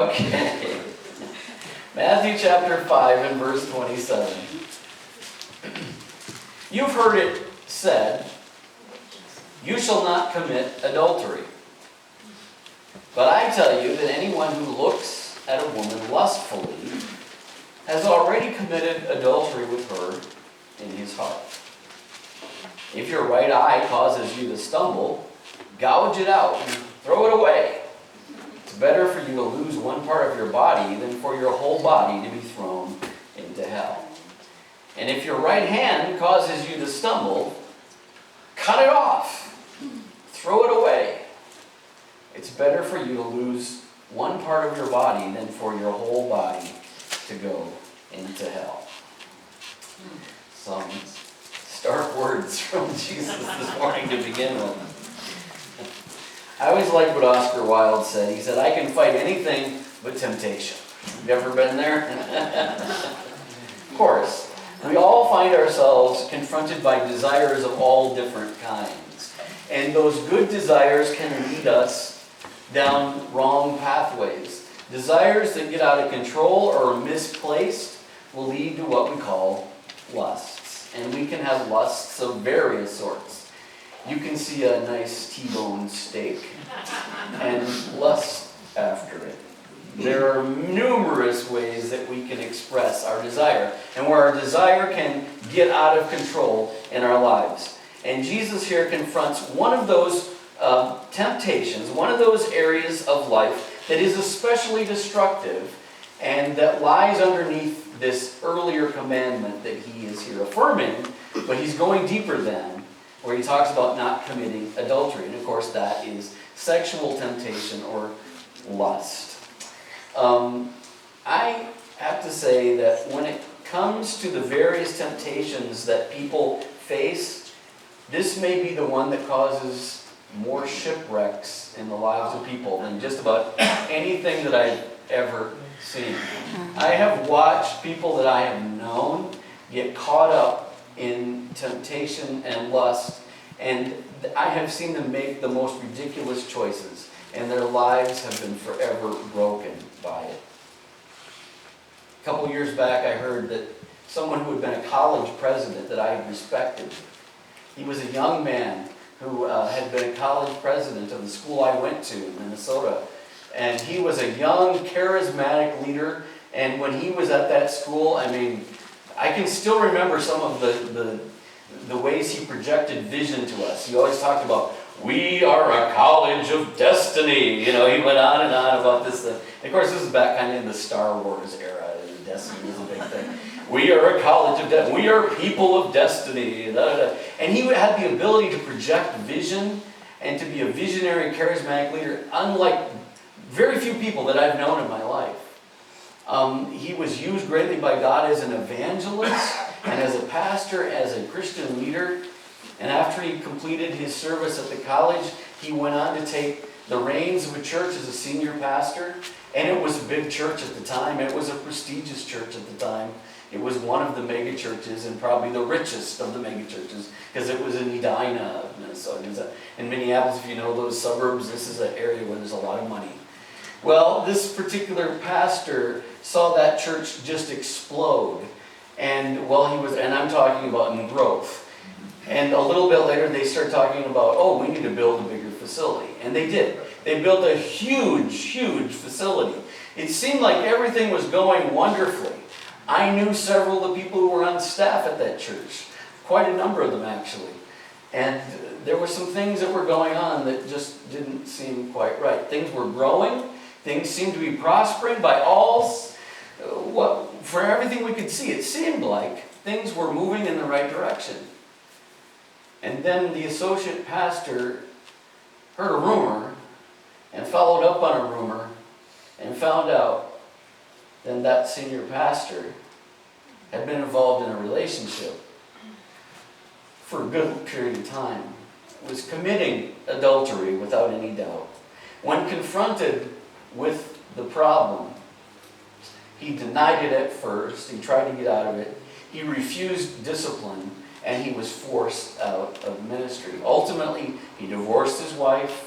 Okay. Matthew chapter 5 and verse 27. You've heard it said, "You shall not commit adultery." But I tell you that anyone who looks at a woman lustfully has already committed adultery with her in his heart. If your right eye causes you to stumble, gouge it out and throw it away. It's better for you to lose one part of your body than for your whole body to be thrown into hell. And if your right hand causes you to stumble, cut it off. Throw it away. It's better for you to lose one part of your body than for your whole body to go into hell. Some stark words from Jesus this morning to begin with. I always like what Oscar Wilde said. He said, "I can fight anything but temptation." Have you ever been there? Of course. We all find ourselves confronted by desires of all different kinds. And those good desires can lead us down wrong pathways. Desires that get out of control or are misplaced will lead to what we call lusts. And we can have lusts of various sorts. You can see a nice T-bone steak and lust after it. There are numerous ways that we can express our desire and where our desire can get out of control in our lives. And Jesus here confronts one of those temptations, one of those areas of life that is especially destructive and that lies underneath this earlier commandment that he is here affirming, but he's going deeper than, where he talks about not committing adultery. And of course that is sexual temptation or lust. I have to say that when it comes to the various temptations that people face, this may be the one that causes more shipwrecks in the lives of people than just about anything that I've ever seen. I have watched people that I have known get caught up in temptation and lust, and I have seen them make the most ridiculous choices, and their lives have been forever broken by it. A couple years back, I heard that someone who had been a college president that I respected, he was a young man who had been a college president of the school I went to in Minnesota, and he was a young, charismatic leader, and when he was at that school, I mean, I can still remember some of the ways he projected vision to us. He always talked about, "We are a college of destiny." You know, he went on and on about this thing. And of course, this is back kind of in the Star Wars era. Destiny was a big thing. "We are a college of destiny. We are people of destiny." And he had the ability to project vision and to be a visionary, charismatic leader, unlike very few people that I've known in my life. He was used greatly by God as an evangelist and as a pastor, as a Christian leader. And after he completed his service at the college, he went on to take the reins of a church as a senior pastor. And it was a big church at the time. It was a prestigious church at the time. It was one of the mega churches and probably the richest of the mega churches because it was in Edina, Minnesota. In Minneapolis, if you know those suburbs, this is an area where there's a lot of money. Well, this particular pastor saw that church just explode. And and I'm talking about in growth. And a little bit later, they start talking about, "Oh, we need to build a bigger facility." And they did. They built a huge, huge facility. It seemed like everything was going wonderfully. I knew several of the people who were on staff at that church. Quite a number of them, actually. And there were some things that were going on that just didn't seem quite right. Things were growing. Things seemed to be prospering by for everything we could see. It seemed like things were moving in the right direction. And then the associate pastor heard a rumor and followed up on a rumor and found out then that senior pastor had been involved in a relationship for a good period of time, was committing adultery without any doubt. When confronted with the problem, he denied it at first, he tried to get out of it, he refused discipline, and he was forced out of ministry. Ultimately, he divorced his wife,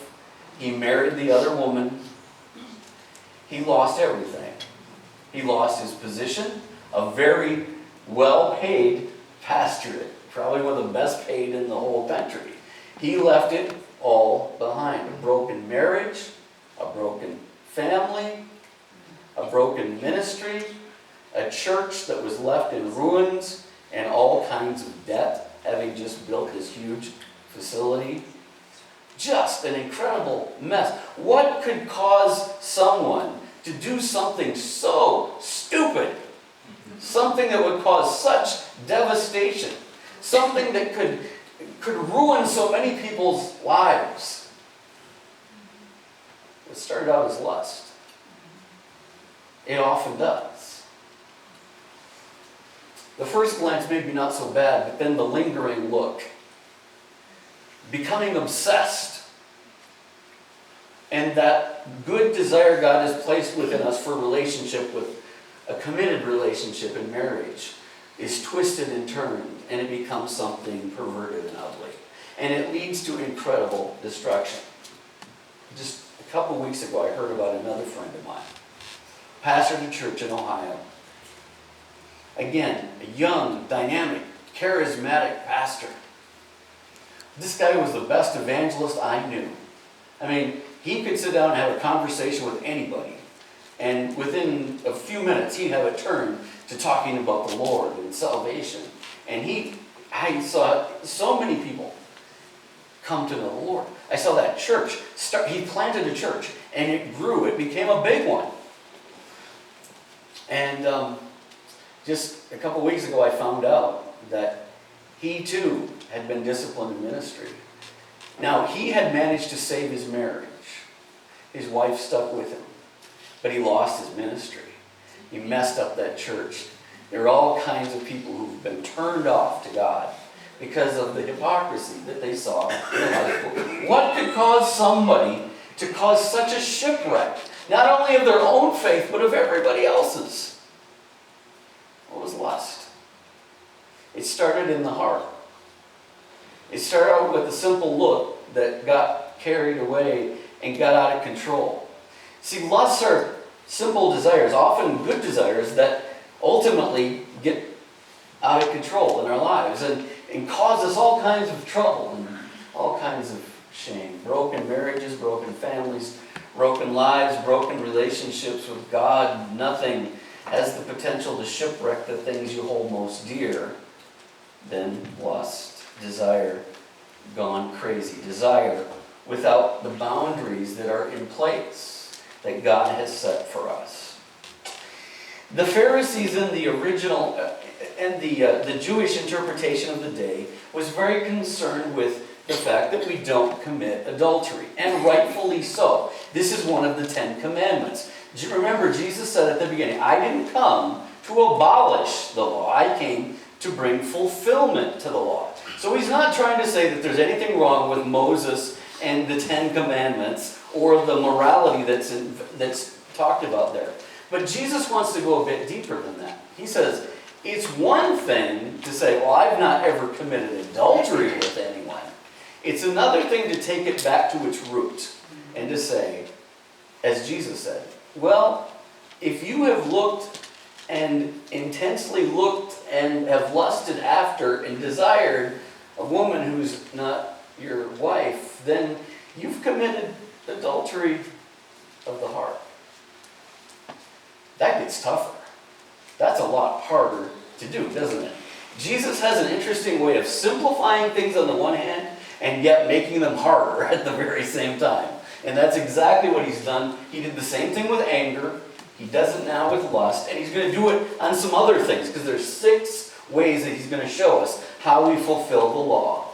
he married the other woman, he lost everything. He lost his position, a very well-paid pastorate, probably one of the best paid in the whole country. He left it all behind. A broken marriage, a broken family, a broken ministry, a church that was left in ruins and all kinds of debt, having just built this huge facility. Just an incredible mess. What could cause someone to do something so stupid? Something that would cause such devastation. Something that could ruin so many people's lives. It started out as lust. It often does. The first glance maybe not so bad, but then the lingering look. Becoming obsessed. And that good desire God has placed within us for relationship, with a committed relationship in marriage, is twisted and turned, and it becomes something perverted and ugly. And it leads to incredible destruction. Just a couple weeks ago, I heard about another friend of mine, pastored a church in Ohio. Again, a young, dynamic, charismatic pastor. This guy was the best evangelist I knew. I mean, he could sit down and have a conversation with anybody, and within a few minutes, he'd have it turned to talking about the Lord and salvation. And I saw so many people come to know the Lord. I saw that church he planted a church, and it grew. It became a big one. And just a couple weeks ago, I found out that he too had been disciplined in ministry. Now, he had managed to save his marriage. His wife stuck with him, but he lost his ministry. He messed up that church. There are all kinds of people who've been turned off to God because of the hypocrisy that they saw in the life. What could cause somebody to cause such a shipwreck, not only of their own faith, but of everybody else's? What was lust? It started in the heart. It started out with a simple look that got carried away and got out of control. See, lusts are simple desires, often good desires, that ultimately get out of control in our lives and cause us all kinds of trouble and all kinds of shame. Broken marriages, broken families, broken lives, broken relationships with God. Nothing has the potential to shipwreck the things you hold most dear than lust, desire gone crazy, desire without the boundaries that are in place that God has set for us. The Pharisees in the original and the Jewish interpretation of the day was very concerned with the fact that we don't commit adultery, and rightfully so. This is one of the 10 Commandments. Do you remember Jesus said at the beginning, I didn't come to abolish the law, I came to bring fulfillment to the law. So he's not trying to say that there's anything wrong with Moses and the 10 Commandments or the morality that's talked about there. But Jesus wants to go a bit deeper than that. He says, it's one thing to say, well, I've not ever committed adultery with anyone. It's another thing to take it back to its root and to say, as Jesus said, well, if you have looked and intensely looked and have lusted after and desired a woman who's not your wife, then you've committed adultery of the heart. That gets tougher. That's a lot harder to do, doesn't it? Jesus has an interesting way of simplifying things on the one hand and yet making them harder at the very same time. And that's exactly what he's done. He did the same thing with anger. He does it now with lust. And he's going to do it on some other things, because there's 6 ways that he's going to show us how we fulfill the law.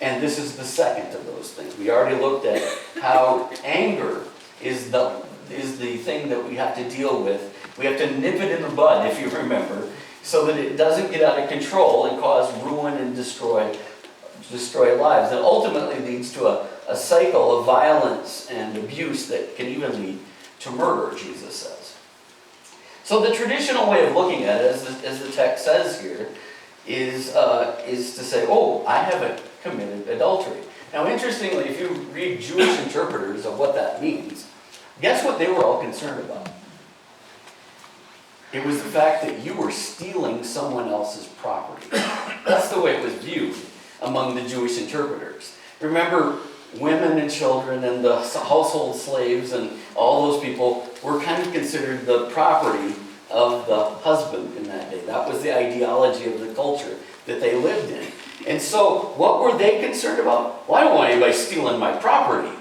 And this is the second of those things. We already looked at how anger is the thing that we have to deal with. We have to nip it in the bud, if you remember, so that it doesn't get out of control and cause ruin and destroy lives. And ultimately leads to a cycle of violence and abuse that can even lead to murder, Jesus says. So the traditional way of looking at it, as the text says here, is to say, oh, I haven't committed adultery. Now, interestingly, if you read Jewish interpreters of what that means, Guess what they were all concerned about? It was the fact that you were stealing someone else's property. That's the way it was viewed among the Jewish interpreters. Remember, women and children and the household slaves and all those people were kind of considered the property of the husband in that day. That was the ideology of the culture that they lived in. And so, what were they concerned about? Well, I don't want anybody stealing my property.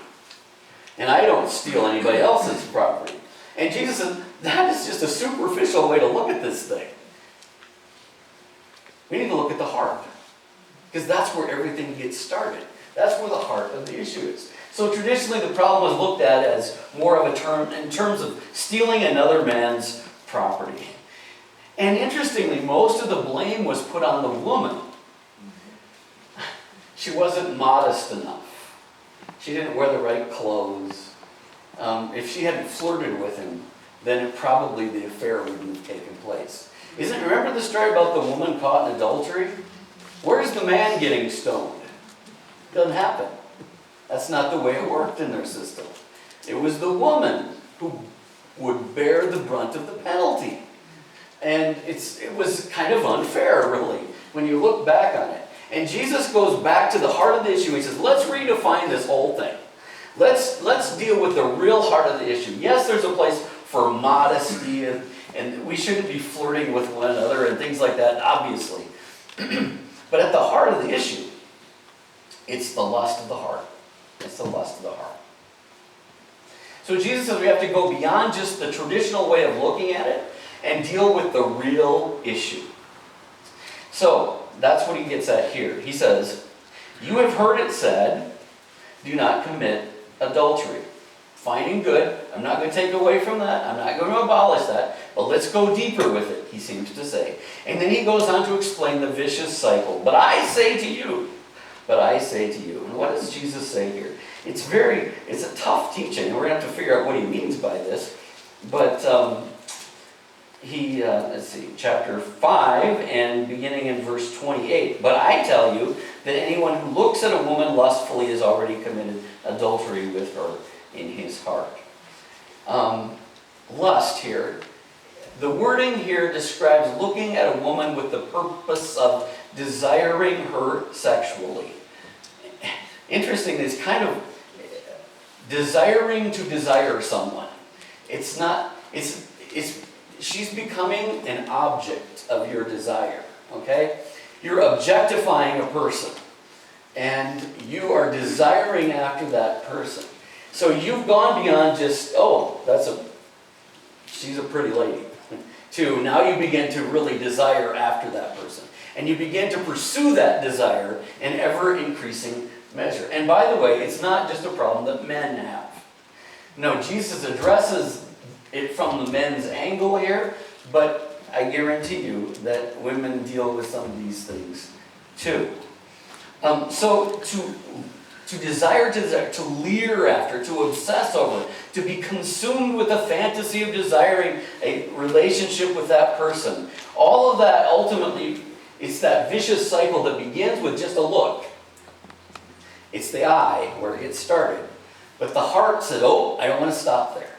And I don't steal anybody else's property. And Jesus said, that is just a superficial way to look at this thing. We need to look at the heart. Because that's where everything gets started. That's where the heart of the issue is. So traditionally the problem was looked at as more of a term in terms of stealing another man's property. And interestingly, most of the blame was put on the woman. She wasn't modest enough. She didn't wear the right clothes. If she hadn't flirted with him, then probably the affair wouldn't have taken place. Remember the story about the woman caught in adultery? Where's the man getting stoned? Doesn't happen. That's not the way it worked in their system. It was the woman who would bear the brunt of the penalty. And it was kind of unfair, really, when you look back on it. And Jesus goes back to the heart of the issue. He says, let's redefine this whole thing. Let's deal with the real heart of the issue. Yes, there's a place for modesty, and we shouldn't be flirting with one another and things like that, obviously. But at the heart of the issue, it's the lust of the heart. It's the lust of the heart. So Jesus says we have to go beyond just the traditional way of looking at it and deal with the real issue. So that's what he gets at here. He says, you have heard it said, do not commit adultery. Fine and good. I'm not going to take away from that. I'm not going to abolish that. But let's go deeper with it, he seems to say. And then he goes on to explain the vicious cycle. But I say to you. And what does Jesus say here? It's a tough teaching, and we're going to have to figure out what he means by this. But let's see, chapter 5 and beginning in verse 28. But I tell you that anyone who looks at a woman lustfully has already committed adultery with her in his heart. Lust here. The wording here describes looking at a woman with the purpose of desiring her sexually. Interesting, it's kind of desiring to desire someone. She's becoming an object of your desire, okay? You're objectifying a person, and you are desiring after that person. So you've gone beyond just, she's a pretty lady, to now you begin to really desire after that person. And you begin to pursue that desire in ever-increasing measure. And by the way, it's not just a problem that men have. No, Jesus addresses it from the men's angle here, but I guarantee you that women deal with some of these things too. So to desire, to leer after, to obsess over, to be consumed with the fantasy of desiring a relationship with that person, all of that ultimately, it's that vicious cycle that begins with just a look. It's the eye where it gets started. But the heart says, I don't want to stop there.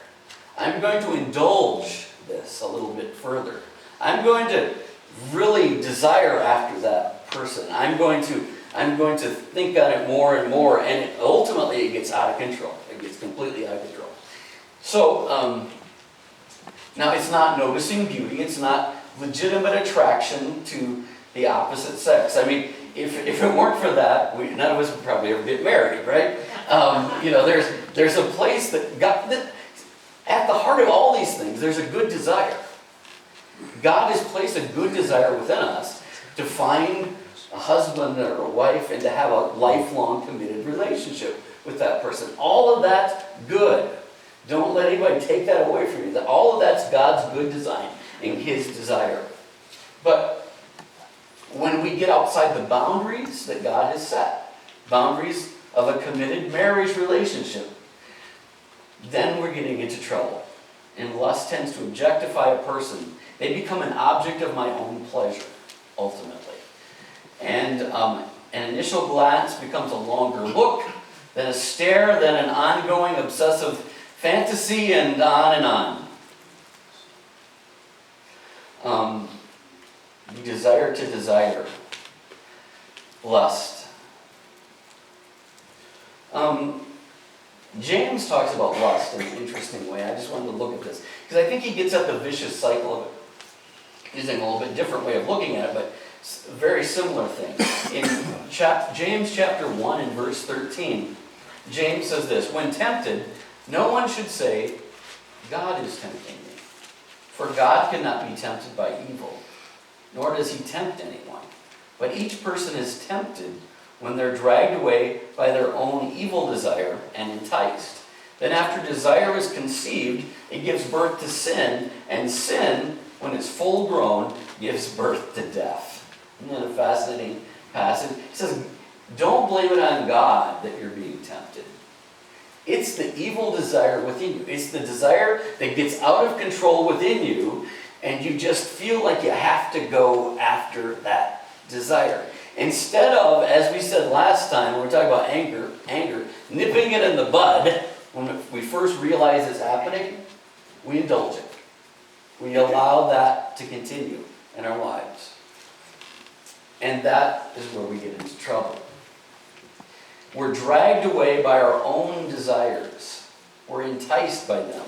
I'm going to indulge this a little bit further. I'm going to really desire after that person. I'm going to think on it more and more, and ultimately it gets out of control. It gets completely out of control. So, now it's not noticing beauty. It's not legitimate attraction to the opposite sex. I mean, if it weren't for that, none of us would probably ever get married, right? There's a place that at the heart of all these things, there's a good desire. God has placed a good desire within us to find a husband or a wife and to have a lifelong committed relationship with that person. All of that's good. Don't let anybody take that away from you. All of that's God's good design and his desire. But when we get outside the boundaries that God has set, boundaries of a committed marriage relationship, then we're getting into trouble. And lust tends to objectify a person. They become an object of my own pleasure, ultimately. And an initial glance becomes a longer look, then a stare, then an ongoing obsessive fantasy and on and on. You desire to desire. Lust. James talks about lust in an interesting way. I just wanted to look at this, because I think he gets at the vicious cycle of it, using a little bit different way of looking at it, but very similar thing. In James chapter 1 and verse 13, James says this, "When tempted, no one should say, 'God is tempting me.' For God cannot be tempted by evil, nor does he tempt anyone. But each person is tempted when they're dragged away by their own evil desire and enticed. Then after desire is conceived, it gives birth to sin, and sin, when it's full grown, gives birth to death." Isn't that a fascinating passage? He says, don't blame it on God that you're being tempted. It's the evil desire within you. It's the desire that gets out of control within you, and you just feel like you have to go after that desire. Instead of, as we said last time, when we were talking about anger, nipping it in the bud, when we first realize it's happening, we indulge it. We allow that to continue in our lives. And that is where we get into trouble. We're dragged away by our own desires. We're enticed by them.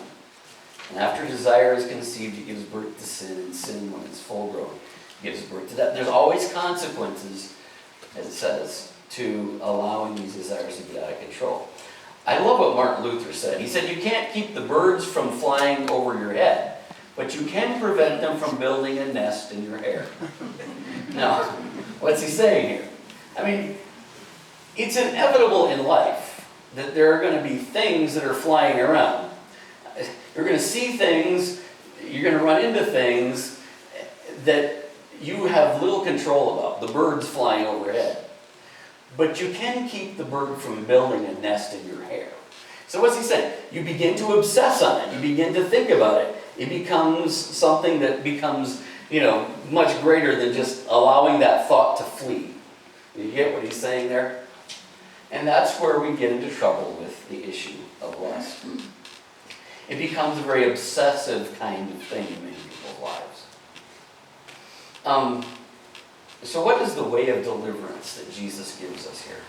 And after desire is conceived, it gives birth to sin, and sin, when it's full grown, gives birth to death. There's always consequences, as it says, to allowing these desires to get out of control. I love what Martin Luther said. He said, you can't keep the birds from flying over your head, but you can prevent them from building a nest in your hair. Now, what's he saying here? I mean, it's inevitable in life that there are going to be things that are flying around. You're going to see things, you're going to run into things that you have little control about, the birds flying overhead. But you can keep the bird from building a nest in your hair. So what's he saying? You begin to obsess on it. You begin to think about it. It becomes something that becomes, much greater than just allowing that thought to flee. You get what he's saying there? And that's where we get into trouble with the issue of lust. It becomes a very obsessive kind of thing in many people's lives. So what is the way of deliverance that Jesus gives us here?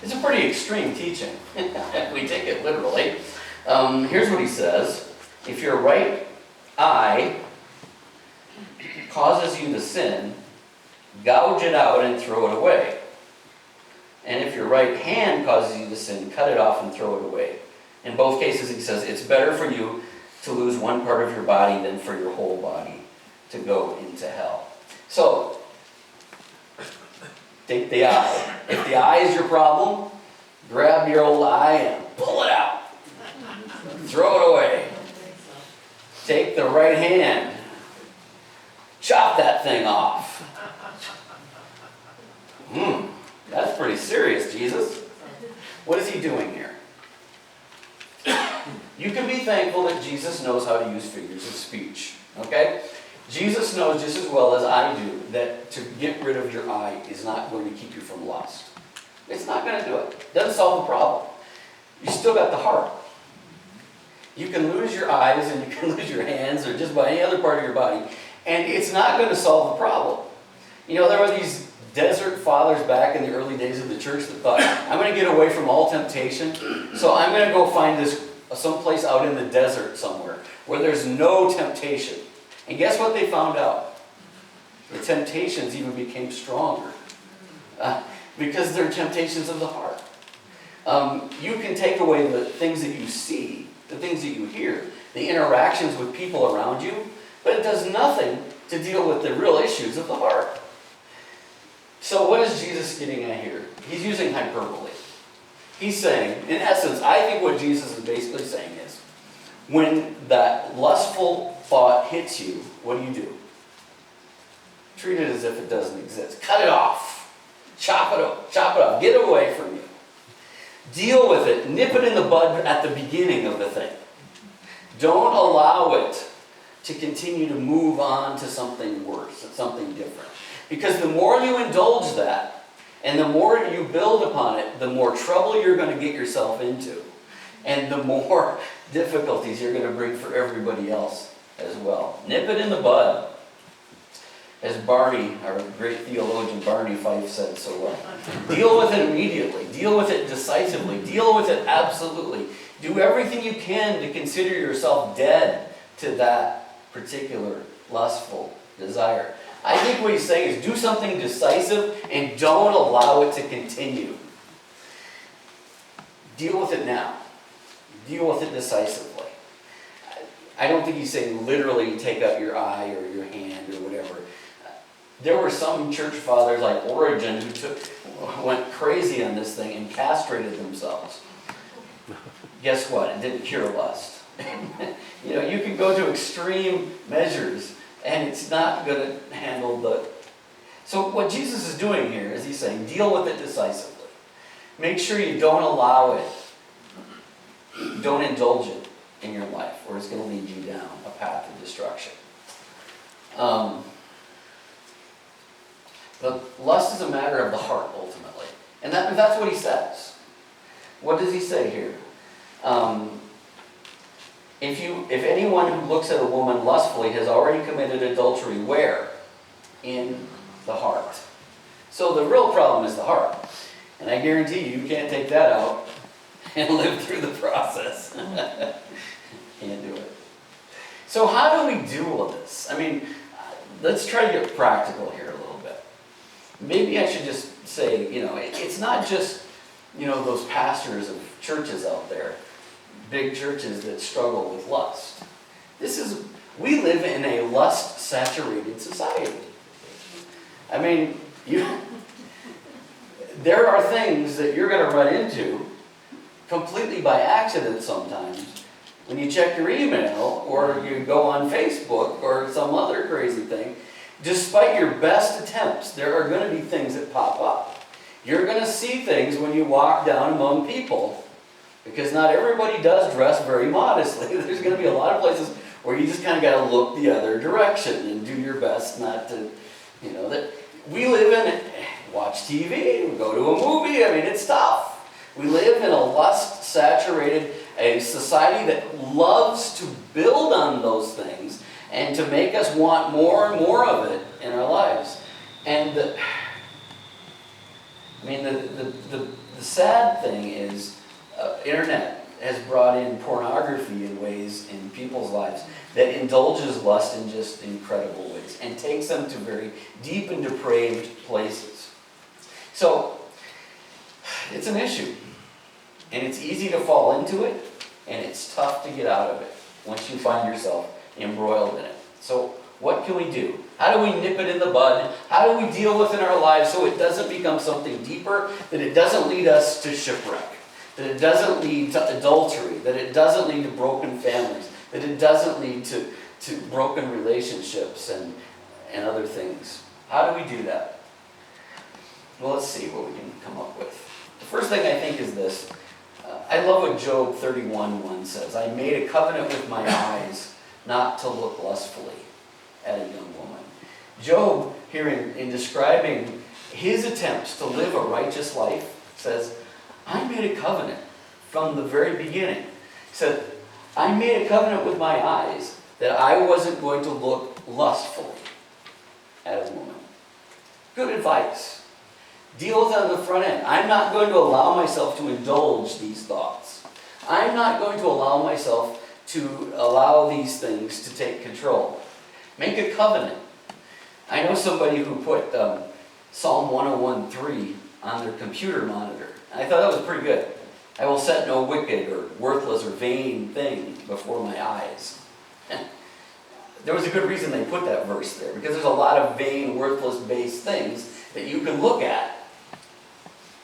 It's a pretty extreme teaching, if we take it literally. Here's what he says. If your right eye causes you to sin, gouge it out and throw it away. And if your right hand causes you to sin, cut it off and throw it away. In both cases, he says, it's better for you to lose one part of your body than for your whole body to go into hell. So, take the eye. If the eye is your problem, grab your old eye and pull it out. Throw it away. Take the right hand. Chop that thing off. That's pretty serious, Jesus. What is he doing here? You can be thankful that Jesus knows how to use figures of speech. Okay? Jesus knows just as well as I do that to get rid of your eye is not going to keep you from lust. It's not going to do it. It doesn't solve the problem. You still got the heart. You can lose your eyes and you can lose your hands or just about any other part of your body, and it's not going to solve the problem. There were these desert fathers back in the early days of the church that thought, I'm going to get away from all temptation, so I'm going to go find this someplace out in the desert somewhere where there's no temptation. And guess what they found out? The temptations even became stronger because they're temptations of the heart. You can take away the things that you see, the things that you hear, the interactions with people around you, but it does nothing to deal with the real issues of the heart. So what is Jesus getting at here? He's using hyperbole. He's saying, in essence, I think what Jesus is basically saying is, when that lustful thought hits you, what do? Treat it as if it doesn't exist. Cut it off. Chop it off. Get it away from you. Deal with it. Nip it in the bud at the beginning of the thing. Don't allow it to continue to move on to something worse, something different. Because the more you indulge that, and the more you build upon it, the more trouble you're going to get yourself into. And the more difficulties you're going to bring for everybody else as well. Nip it in the bud. As Barney, our great theologian Barney Fife said so well. Deal with it immediately. Deal with it decisively. Deal with it absolutely. Do everything you can to consider yourself dead to that particular lustful desire. I think what he's saying is do something decisive and don't allow it to continue. Deal with it now. Deal with it decisively. I don't think he's saying literally take out your eye or your hand or whatever. There were some church fathers like Origen who went crazy on this thing and castrated themselves. Guess what? It didn't cure lust. You can go to extreme measures and it's not going to handle the... So what Jesus is doing here is he's saying deal with it decisively. Make sure you don't allow it. Don't indulge it in your life or it's going to lead you down a path of destruction. But lust is a matter of the heart, ultimately. And that's what he says. What does he say here? If anyone who looks at a woman lustfully has already committed adultery, where? In the heart. So the real problem is the heart. And I guarantee you can't take that out and live through the process. Can't do it. So how do we deal with this? I mean, let's try to get practical here a little bit. Maybe I should just say, it's not just, those pastors of churches out there, big churches that struggle with lust. We live in a lust-saturated society. I mean, there are things that you're going to run into completely by accident sometimes when you check your email or you go on Facebook or some other crazy thing. Despite your best attempts, there are going to be things that pop up. You're going to see things when you walk down among people, because not everybody does dress very modestly. There's going to be a lot of places where you just kind of got to look the other direction and do your best not to, that we live in, watch TV, we go to a movie, it's tough. We live in a lust-saturated, a society that loves to build on those things and to make us want more and more of it in our lives. And the sad thing is, internet has brought in pornography in ways in people's lives that indulges lust in just incredible ways and takes them to very deep and depraved places. So, it's an issue. And it's easy to fall into it, and it's tough to get out of it once you find yourself embroiled in it. So, what can we do? How do we nip it in the bud? How do we deal with it in our lives so it doesn't become something deeper, that it doesn't lead us to shipwreck, that it doesn't lead to adultery, that it doesn't lead to broken families, that it doesn't lead to broken relationships and other things? How do we do that? Well, let's see what we can come up with. The first thing I think is this. I love what Job 31:1 says. I made a covenant with my eyes not to look lustfully at a young woman. Job, here in describing his attempts to live a righteous life, says, I made a covenant from the very beginning. He said, I made a covenant with my eyes that I wasn't going to look lustfully at a woman. Good advice. Deal with it on the front end. I'm not going to allow myself to indulge these thoughts. I'm not going to allow myself to allow these things to take control. Make a covenant. I know somebody who put Psalm 101:3 on their computer monitor. And I thought that was pretty good. I will set no wicked or worthless or vain thing before my eyes. There was a good reason they put that verse there, because there's a lot of vain, worthless, base things that you can look at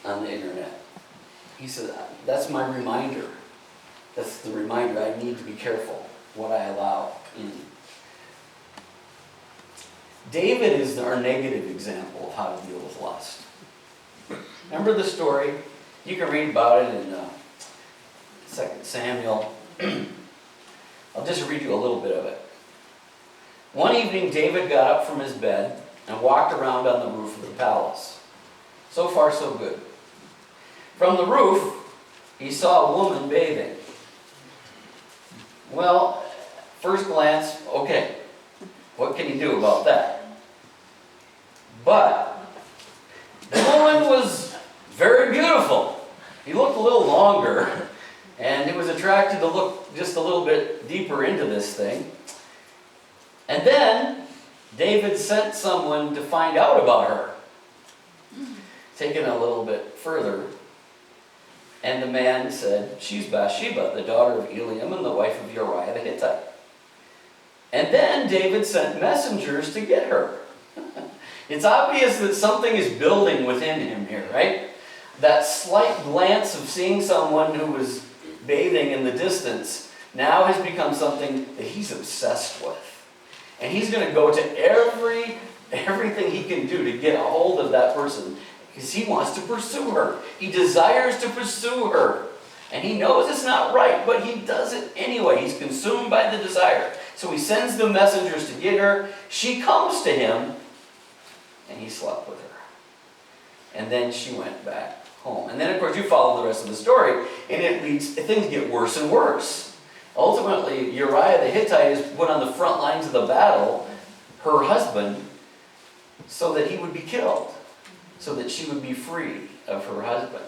on the internet. He said, that's my reminder. That's the reminder I need to be careful what I allow in. David is our negative example of how to deal with lust. Remember the story? You can read about it in 2 Samuel. I'll just read you a little bit of it. One evening, David got up from his bed and walked around on the roof of the palace. So far, so good. From the roof, he saw a woman bathing. Well, first glance, okay, what can he do about that? But the woman was very beautiful. He looked a little longer, and he was attracted to look just a little bit deeper into this thing. And then David sent someone to find out about her. Taken a little bit further, and the man said, she's Bathsheba, the daughter of Eliam and the wife of Uriah the Hittite. And then David sent messengers to get her. It's obvious that something is building within him here, right? That slight glance of seeing someone who was bathing in the distance now has become something that he's obsessed with. And he's going to go to everything he can do to get a hold of that person, because he wants to pursue her. He desires to pursue her. And he knows it's not right, but he does it anyway. He's consumed by the desire. So he sends the messengers to get her. She comes to him, and he slept with her. And then she went back home. And then, of course, you follow the rest of the story, and things get worse and worse. Ultimately, Uriah the Hittite is put on the front lines of the battle, her husband, so that he would be killed, so that she would be free of her husband.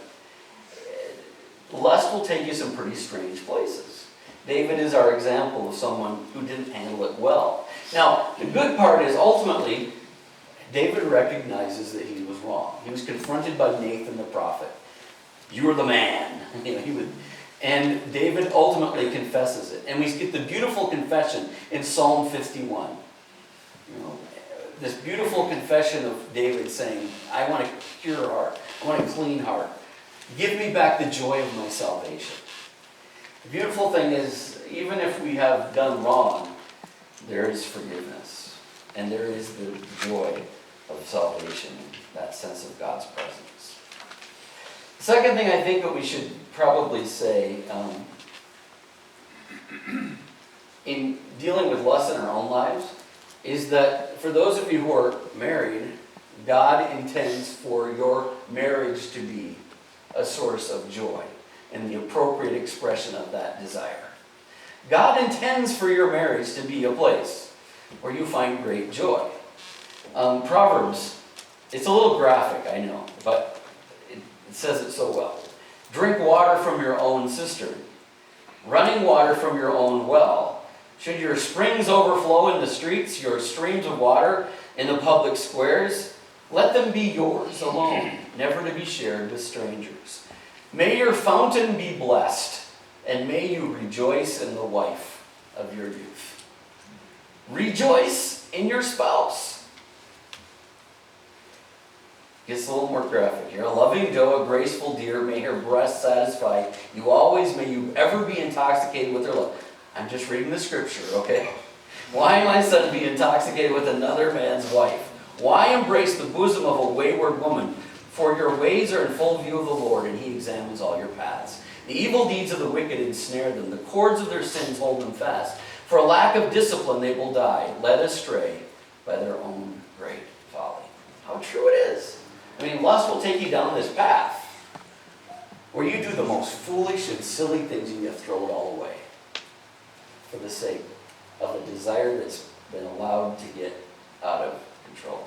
Lust will take you some pretty strange places. David is our example of someone who didn't handle it well. Now, the good part is ultimately, David recognizes that he was wrong. He was confronted by Nathan the prophet. You are the man. And David ultimately confesses it. And we get the beautiful confession in Psalm 51. This beautiful confession of David saying, I want a pure heart. I want a clean heart. Give me back the joy of my salvation. The beautiful thing is, even if we have done wrong, there is forgiveness. And there is the joy of salvation, that sense of God's presence. The second thing I think that we should probably say in dealing with lust in our own lives is that for those of you who are married, God intends for your marriage to be a source of joy and the appropriate expression of that desire. God intends for your marriage to be a place where you find great joy. Proverbs, it's a little graphic, I know, but it says it so well. Drink water from your own cistern, running water from your own well. Should your springs overflow in the streets, your streams of water in the public squares, let them be yours alone, never to be shared with strangers. May your fountain be blessed, and may you rejoice in the wife of your youth. Rejoice in your spouse. Gets a little more graphic here. A loving doe, a graceful deer, may her breast satisfy you always, may you ever be intoxicated with her love. I'm just reading the scripture, okay? Why, my son, be intoxicated with another man's wife? Why embrace the bosom of a wayward woman? For your ways are in full view of the Lord, and he examines all your paths. The evil deeds of the wicked ensnare them. The cords of their sins hold them fast. For a lack of discipline they will die, led astray by their own great folly. How true it is. I mean, lust will take you down this path where you do the most foolish and silly things and you throw it all away for the sake of a desire that's been allowed to get out of control.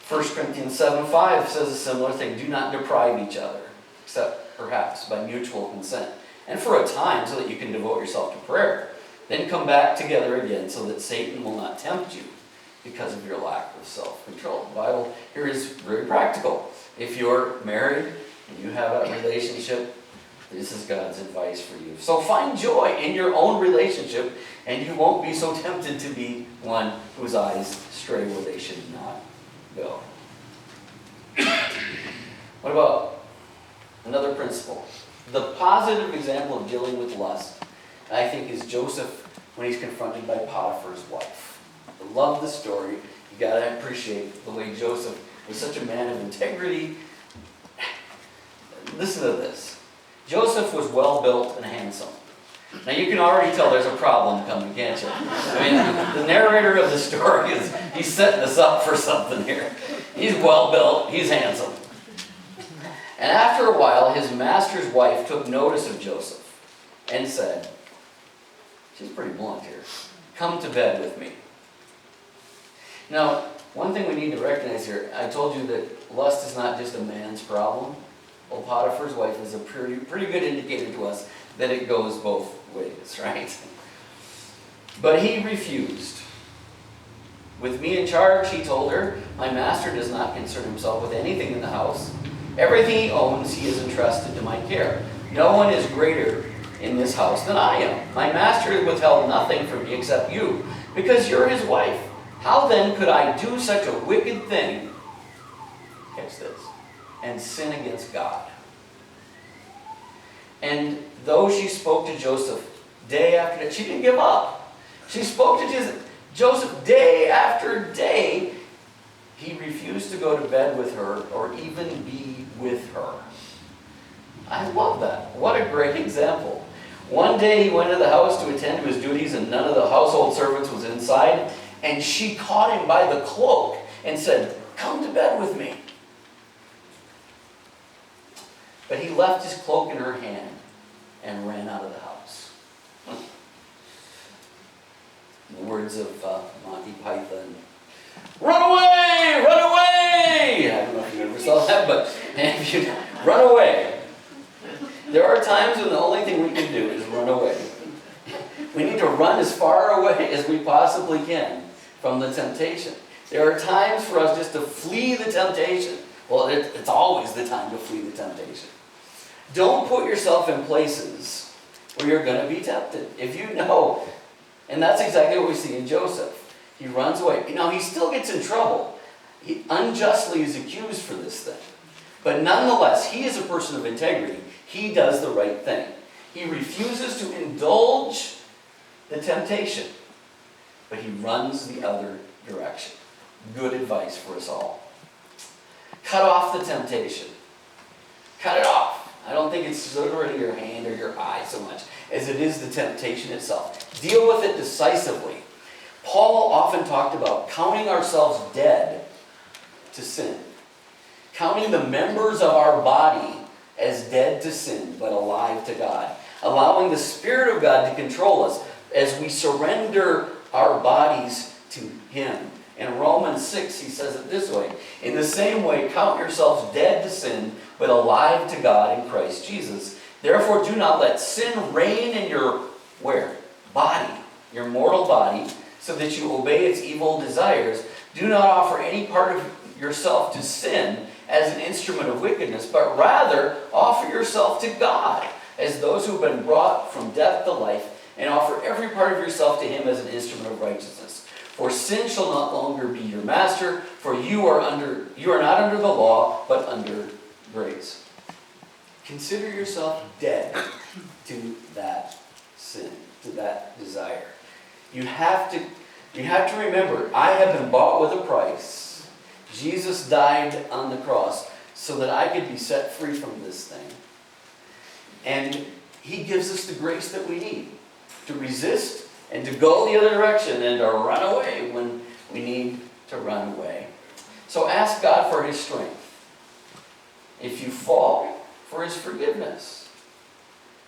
1 Corinthians 7:5 says a similar thing. Do not deprive each other, except perhaps by mutual consent, and for a time so that you can devote yourself to prayer. Then come back together again so that Satan will not tempt you because of your lack of self-control. The Bible here is very practical. If you're married and you have a relationship, this is God's advice for you. So find joy in your own relationship, and you won't be so tempted to be one whose eyes stray where they should not go. What about another principle? The positive example of dealing with lust, I think, is Joseph when he's confronted by Potiphar's wife. I love the story. You got to appreciate the way Joseph was such a man of integrity. Listen to this. Joseph was well built and handsome. Now you can already tell there's a problem coming, can't you? I mean, the narrator of the story he's setting us up for something here. He's well built, he's handsome. And after a while, his master's wife took notice of Joseph and said, she's pretty blunt here, "Come to bed with me." Now, one thing we need to recognize here, I told you that lust is not just a man's problem. Well, Potiphar's wife is a pretty good indicator to us that it goes both ways, right? But he refused. "With me in charge," he told her, "my master does not concern himself with anything in the house. Everything he owns he has entrusted to my care. No one is greater in this house than I am. My master withheld nothing from me except you, because you're his wife. How then could I do such a wicked thing," catch this, "and sin against God?" And though she spoke to Joseph day after day, she didn't give up. She spoke to Joseph day after day. He refused to go to bed with her or even be with her. I love that. What a great example. One day he went to the house to attend to his duties, and none of the household servants was inside. And she caught him by the cloak and said, "Come to bed with me." But he left his cloak in her hand and ran out of the house. In the words of Monty Python, "Run away! Run away!" I don't know if you ever saw that, but if you run away. There are times when the only thing we can do is run away. We need to run as far away as we possibly can from the temptation. There are times for us just to flee the temptation. Well, it's always the time to flee the temptation. Don't put yourself in places where you're going to be tempted. If you know, and that's exactly what we see in Joseph. He runs away. Now, he still gets in trouble. He unjustly is accused for this thing. But nonetheless, he is a person of integrity. He does the right thing. He refuses to indulge the temptation, but he runs the other direction. Good advice for us all. Cut off the temptation. Cut it off. I don't think it's literally your hand or your eye so much as it is the temptation itself. Deal with it decisively. Paul often talked about counting ourselves dead to sin. Counting the members of our body as dead to sin, but alive to God. Allowing the Spirit of God to control us as we surrender our bodies to Him. In Romans 6, he says it this way: "In the same way, count yourselves dead to sin, but alive to God in Christ Jesus. Therefore, do not let sin reign in your," where? Body, your mortal body, "so that you obey its evil desires. Do not offer any part of yourself to sin as an instrument of wickedness, but rather offer yourself to God as those who have been brought from death to life, and offer every part of yourself to Him as an instrument of righteousness. For sin shall not longer be your master, for you are not under the law, but under grace." Consider yourself dead to that sin, to that desire. You have to remember, I have been bought with a price. Jesus died on the cross so that I could be set free from this thing. And He gives us the grace that we need to resist and to go the other direction and to run away when we need to run away. So ask God for His strength. If you fall, for His forgiveness.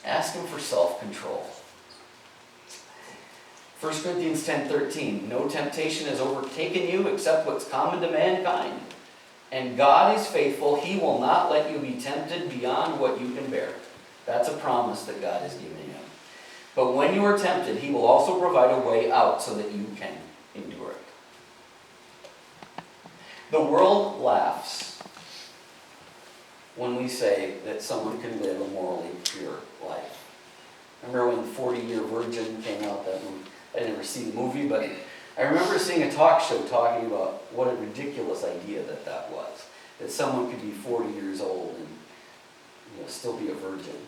Ask Him for self-control. 1 Corinthians 10:13, "No temptation has overtaken you except what's common to mankind. And God is faithful. He will not let you be tempted beyond what you can bear." That's a promise that God has given you. "But when you are tempted, He will also provide a way out so that you can endure it." The world laughs when we say that someone can live a morally pure life. Remember when 40-Year Virgin came out, that movie? I never seen the movie, but I remember seeing a talk show talking about what a ridiculous idea that was. That someone could be 40 years old and still be a virgin.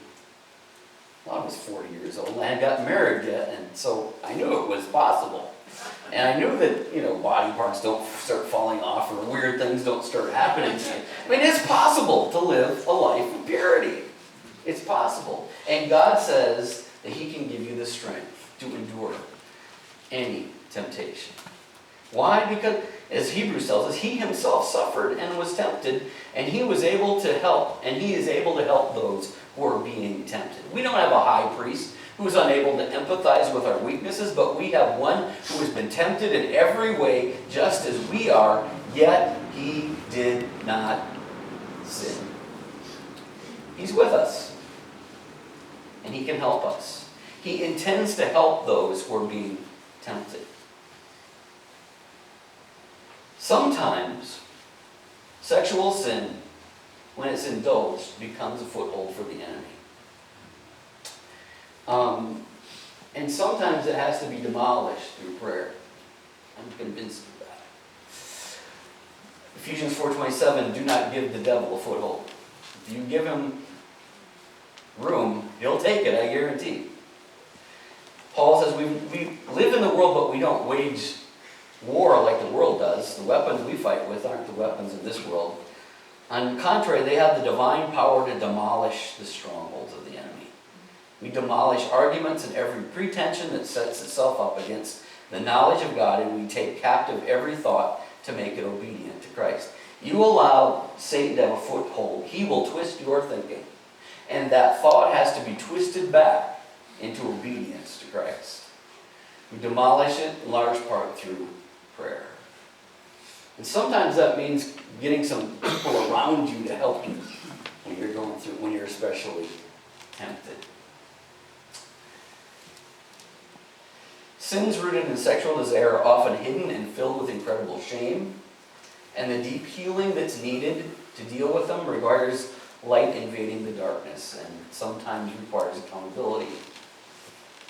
Well, I was 40 years old and I hadn't gotten married yet, and so I knew it was possible. And I knew that, body parts don't start falling off or weird things don't start happening to you. I mean, it's possible to live a life of purity. It's possible. And God says that He can give you the strength to endure any temptation. Why? Because, as Hebrews tells us, He Himself suffered and was tempted, and He was able to help, and He is able to help those who are being tempted. We don't have a high priest who is unable to empathize with our weaknesses, but we have one who has been tempted in every way, just as we are, yet he did not sin. He's with us, and he can help us. He intends to help those who are being tempted. Sometimes, sexual sin, when it's indulged, becomes a foothold for the enemy. And sometimes it has to be demolished through prayer. I'm convinced of that. Ephesians 4:27, do not give the devil a foothold. If you give him room, he'll take it, I guarantee. Paul says we live in the world, but we don't wage war like the world does. The weapons we fight with aren't the weapons of this world. On the contrary, they have the divine power to demolish the strongholds of the enemy. We demolish arguments and every pretension that sets itself up against the knowledge of God, and we take captive every thought to make it obedient to Christ. You allow Satan to have a foothold, he will twist your thinking. And that thought has to be twisted back into obedience to Christ. We demolish it in large part through prayer. And sometimes that means getting some people around you to help you when you're going through, when you're especially tempted. Sins rooted in sexual desire are often hidden and filled with incredible shame, and the deep healing that's needed to deal with them requires light invading the darkness and sometimes requires accountability.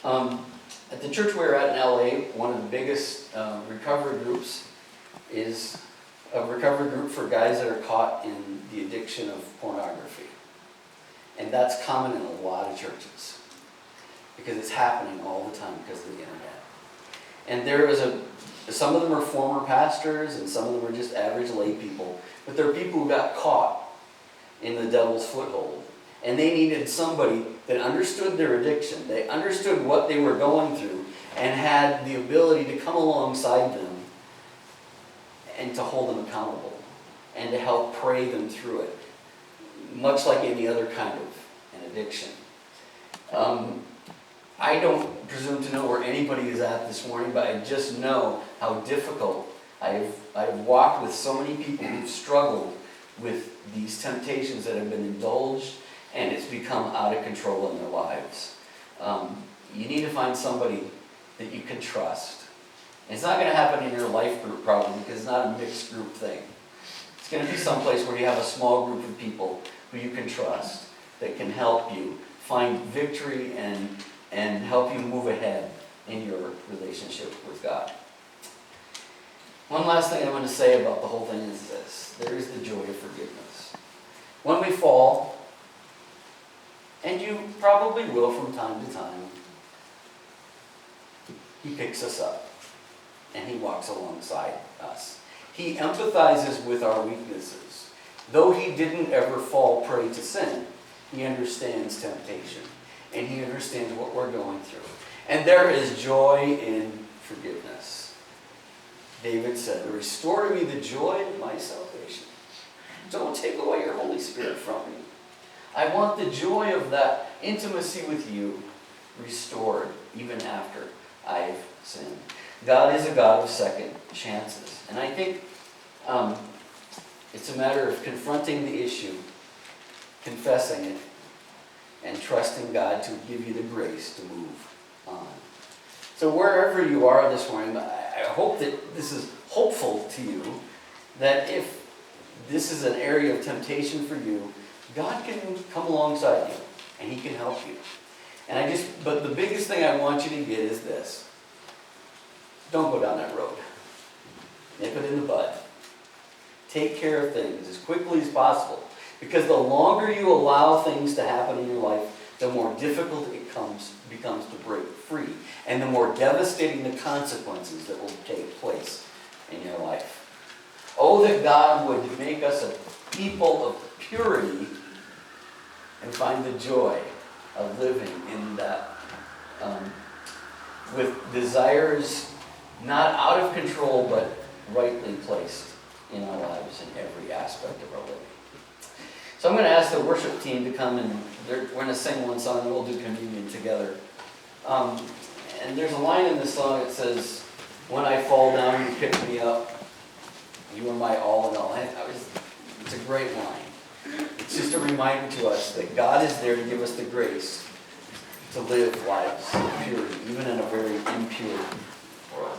At the church we were at in LA, one of the biggest recovery groups is a recovery group for guys that are caught in the addiction of pornography. And that's common in a lot of churches because it's happening all the time because of the internet. And there is some of them are former pastors and some of them are just average lay people, but there are people who got caught in the devil's foothold. And they needed somebody that understood their addiction. They understood what they were going through and had the ability to come alongside them and to hold them accountable and to help pray them through it, much like any other kind of an addiction. I don't presume to know where anybody is at this morning, but I just know how difficult I've walked with so many people who've struggled with these temptations that have been indulged, and it's become out of control in their lives. You need to find somebody that you can trust. And it's not going to happen in your life group probably because it's not a mixed group thing. It's going to be someplace where you have a small group of people who you can trust that can help you find victory and help you move ahead in your relationship with God. One last thing I want to say about the whole thing is this. There is the joy of forgiveness. When we fall, and you probably will from time to time, he picks us up and he walks alongside us. He empathizes with our weaknesses. Though he didn't ever fall prey to sin, he understands temptation and he understands what we're going through. And there is joy in forgiveness. David said, "Restore to me the joy of my salvation. Don't take away your Holy Spirit from me. I want the joy of that intimacy with you restored even after I've sinned." God is a God of second chances. And I think it's a matter of confronting the issue, confessing it, and trusting God to give you the grace to move on. So wherever you are this morning, I hope that this is hopeful to you, that if this is an area of temptation for you, God can come alongside you and he can help you. But the biggest thing I want you to get is this. Don't go down that road. Nip it in the bud. Take care of things as quickly as possible. Because the longer you allow things to happen in your life, the more difficult it becomes to break free. And the more devastating the consequences that will take place in your life. Oh, that God would make us a people of purity and find the joy of living in that with desires not out of control but rightly placed in our lives in every aspect of our living. So I'm going to ask the worship team to come and we're going to sing one song and we'll do communion together. And there's a line in the song that says, "When I fall down, you pick me up. You are my all in all." It's a great line. It's just a reminder to us that God is there to give us the grace to live lives of purity, even in a very impure world.